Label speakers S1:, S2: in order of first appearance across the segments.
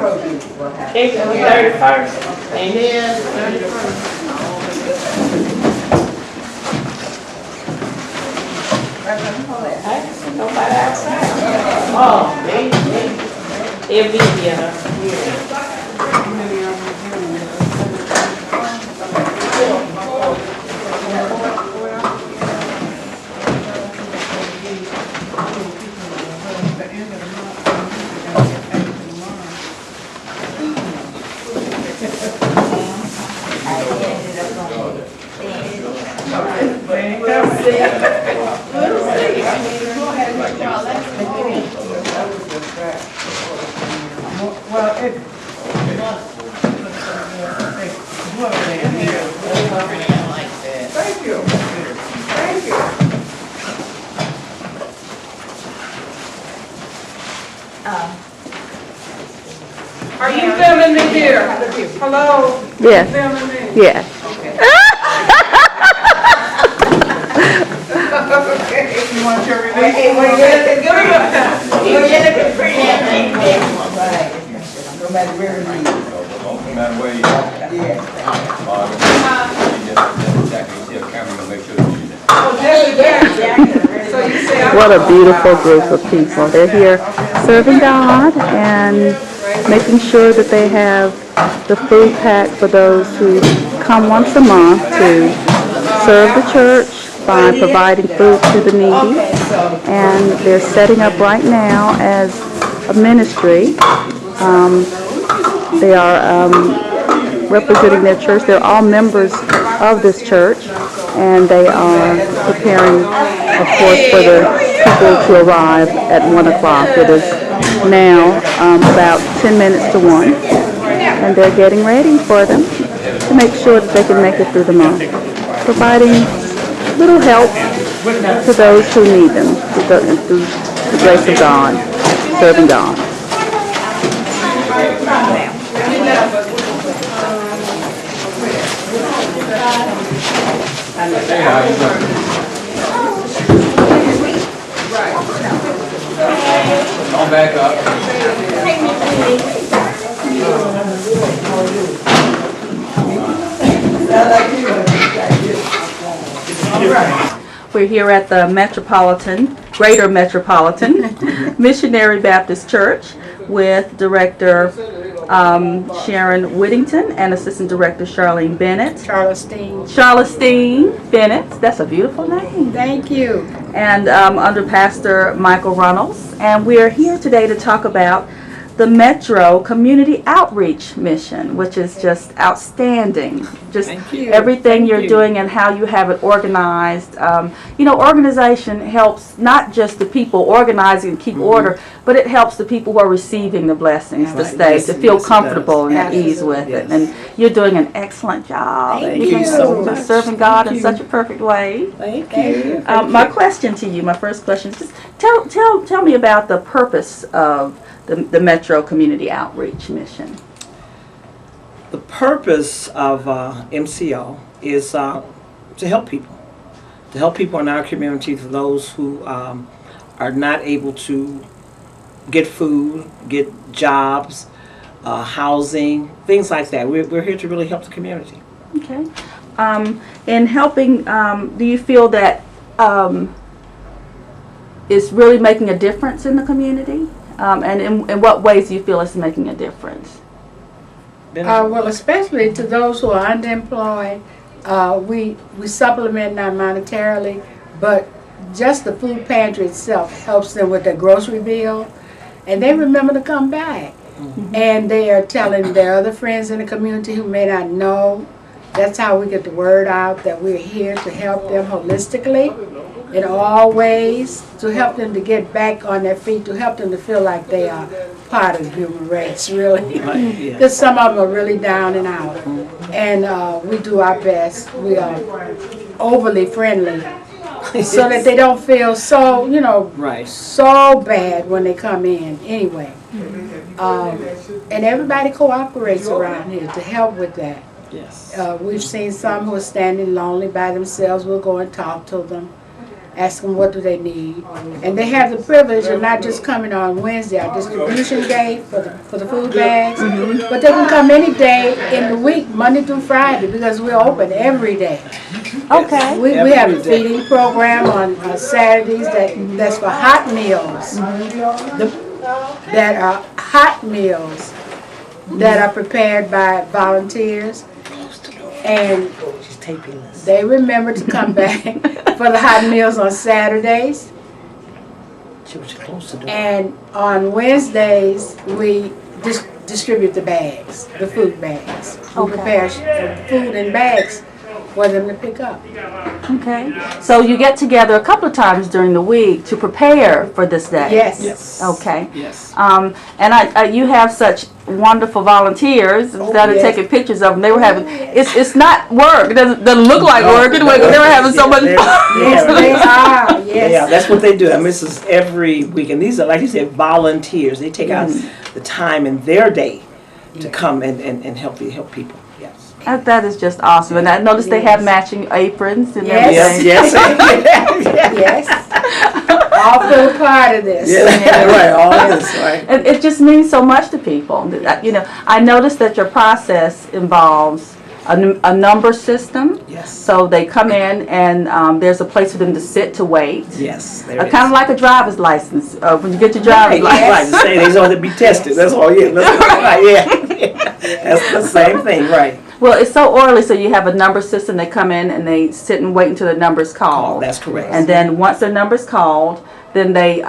S1: April 31st. Amen. 31st. I see nobody outside. Oh, they'll be here.
S2: Thank you. Thank you. Are you filming me here? Hello?
S3: Yes.
S2: You filming me?
S3: Yes.
S2: Okay. You want your release?
S1: Hey, we're looking pretty damn thing.
S2: No matter where it is.
S4: No matter where you are.
S2: Yeah. So you say
S3: What a beautiful group of people. They're here serving God and making sure that they have the food packed for those who come once a month to serve the church by providing food to the needy. And they're setting up right now as a ministry. They are representing their church. They're all members of this church, and they are preparing, of course, for the people to arrive at 1 o'clock. It is now about 10 minutes to 1, and they're getting ready for them to make sure that they can make it through the month, providing little help to those who need them through the grace of God, serving God.
S4: Hey, how you doing? Come back up.
S3: We're here at the Metropolitan, Greater Metropolitan Missionary Baptist Church with Director Sharon Whittington and Assistant Director Charlene Bennett. Charlene Bennett. That's a beautiful name.
S5: Thank you.
S3: And under Pastor Michael Runnels. And we are here today to talk about the Metro Community Outreach Mission, which is just outstanding. Just everything you're doing and how you have it organized. You know, organization helps not just the people organizing and keep order, but it helps the people who are receiving the blessings to stay, to feel comfortable and at ease with it. And you're doing an excellent job.
S5: Thank you so much.
S3: Serving God in such a perfect way.
S5: Thank you.
S3: My question to you, my first question is just tell me about the purpose of the Metro Community Outreach Mission.
S6: The purpose of MCO is to help people in our community, for those who are not able to get food, get jobs, housing, things like that. We're here to really help the community.
S3: Okay. In helping, do you feel that it's really making a difference in the community? And in what ways do you feel it's making a difference?
S5: Well, especially to those who are underemployed, we supplement not monetarily, but just the food pantry itself helps them with their grocery bill, and they remember to come back. Mm-hmm. And they are telling their other friends in the community who may not know. That's how we get the word out that we're here to help them holistically in all ways, to help them to get back on their feet, to help them to feel like they are part of the human race, really. Because some of them are really down and out. And we do our best. We are overly friendly so that they don't feel so, so bad when they come in anyway. And everybody cooperates around here to help with that.
S6: Yes.
S5: We've seen some who are standing lonely by themselves. We'll go and talk to them. ask them what do they need. And they have the privilege of not just coming on Wednesday, our distribution day for the food bags, but they can come any day in the week, Monday through Friday, because we're open every day.
S3: Okay.
S5: We have a feeding program on Saturdays that's for hot meals. That are hot meals that are prepared by volunteers. And they remember to come back for the hot meals on Saturdays. And on Wednesdays, we distribute the bags, the food bags. We prepare food in bags for them to pick up.
S3: Okay. So you get together a couple of times during the week to prepare for this day?
S5: Yes.
S3: Okay.
S6: Yes.
S3: And you have such wonderful volunteers that are taking pictures of them. They were having, it's not work. It doesn't look like work anyway, but they were having so much fun.
S5: Yes, they are. Yes.
S6: Yeah, that's what they do. I mean, this is every week. And these are, like you said, volunteers. They take out the time in their day to come and help people. Yes.
S3: That is just awesome. And I noticed they have matching aprons and
S5: Yes.
S3: everything.
S6: Yes.
S5: Yes. All for a part of this.
S6: Yeah, right. All of this, right.
S3: And it just means so much to people. You know, I noticed that your process involves a number system.
S6: Yes.
S3: So they come in and there's a place for them to sit to wait.
S6: Yes. There
S3: Kind of like a driver's license. When you get your driver's license.
S6: Right. The same. They ought to be tested. That's all. Yeah. That's right. Yeah. That's the same thing. Right.
S3: Well, it's so orderly, so you have a number system. They come in and they sit and wait until the number's called.
S6: Oh, that's correct.
S3: And then once their number's called, then they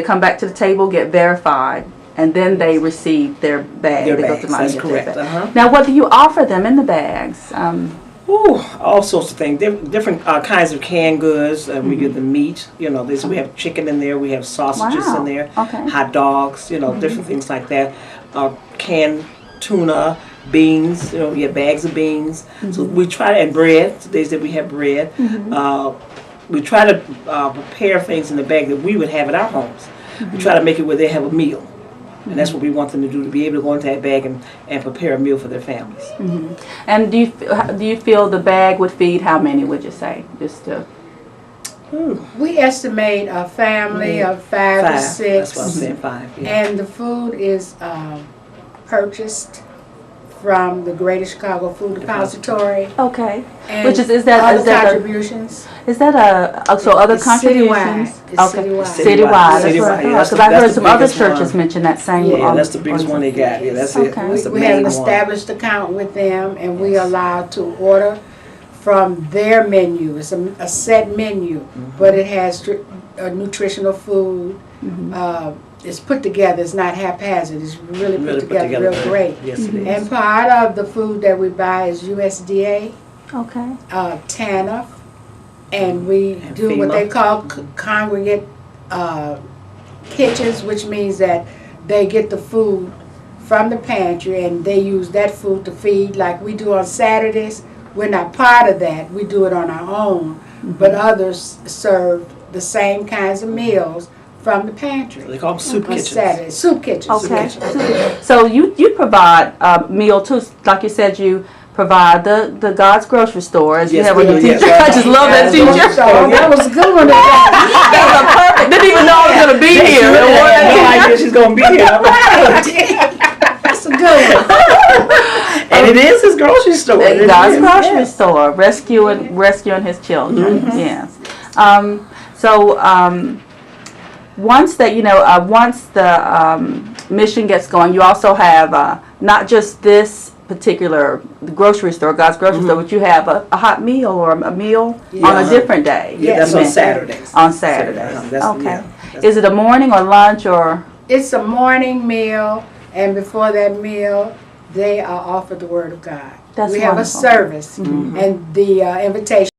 S3: come back to the table, get verified, and then they receive their bag.
S6: Their
S3: They
S6: bags,
S3: go to mine and
S6: that's
S3: get their
S6: correct.
S3: bag. Now, what do you offer them in the bags?
S6: All sorts of things. Different kinds of canned goods. We give them meat. You know, we have chicken in there. We have sausages in there.
S3: Okay.
S6: Hot dogs. You know, different things like that. Canned tuna, beans. You know, we have bags of beans. So we try and bread. Days that we have bread. We try to prepare things in the bag that we would have at our homes. We try to make it where they have a meal. And that's what we want them to do, to be able to go into that bag and prepare a meal for their families.
S3: And do you feel the bag would feed how many, would you say? Just to...
S5: We estimate a family of 5 to 6.
S6: That's what I'm saying, 5. Yeah.
S5: And the food is purchased from the Greater Chicago Food Depository.
S3: Okay.
S5: And
S3: Which is that
S5: other contributions?
S3: Is that so other
S5: It's
S3: contributions?
S5: citywide. It's citywide.
S3: Citywide. That's what I thought.
S6: Yes,
S3: Because I heard
S6: that's the
S3: some other
S6: biggest
S3: churches
S6: one.
S3: mention that same.
S6: Yeah, that's the biggest one they got. Yeah, that's it.
S3: Okay.
S6: That's the
S5: We have
S6: main
S5: an
S6: one.
S5: established account with them, and we are allowed to order from their menu. It's a set menu, but it has nutritional food. It's put together. It's not haphazard. It's really put together real great.
S6: Yes, it is.
S5: And part of the food that we buy is USDA,
S3: Okay.
S5: TANF, and we do what
S6: FEMA.
S5: they call congregate kitchens, which means that they get the food from the pantry and they use that food to feed like we do on Saturdays. We're not part of that. We do it on our own. But others serve the same kinds of meals from the pantry.
S6: They call them soup
S5: On
S6: kitchens.
S5: Saturdays. Soup kitchens.
S3: Okay.
S5: Soup kitchens.
S3: So you provide a meal too, like you said, you provide the God's grocery store. As you
S6: Yes,
S3: have
S6: we
S3: a
S6: do,
S3: teacher.
S6: yes.
S3: I just love that
S5: So
S3: teacher.
S5: that was a good one.
S3: That was perfect. Didn't even know I was gonna be here.
S6: No idea she's gonna be here.
S5: That's a good one.
S6: And it is his grocery store. It
S3: God's
S6: is,
S3: grocery
S6: yes.
S3: store, rescuing his children. Yes. Once that once the mission gets going, you also have not just this particular grocery store, God's grocery store, but you have a hot meal or a meal on a different day.
S6: Yeah, that's on Saturdays.
S3: On Saturdays.
S6: That's-
S3: Okay.
S6: yeah,
S3: Is it a morning or lunch or?
S5: It's a morning meal, and before that meal, they are offered the Word of God.
S3: That's
S5: we have
S3: wonderful.
S5: a service, and the invitation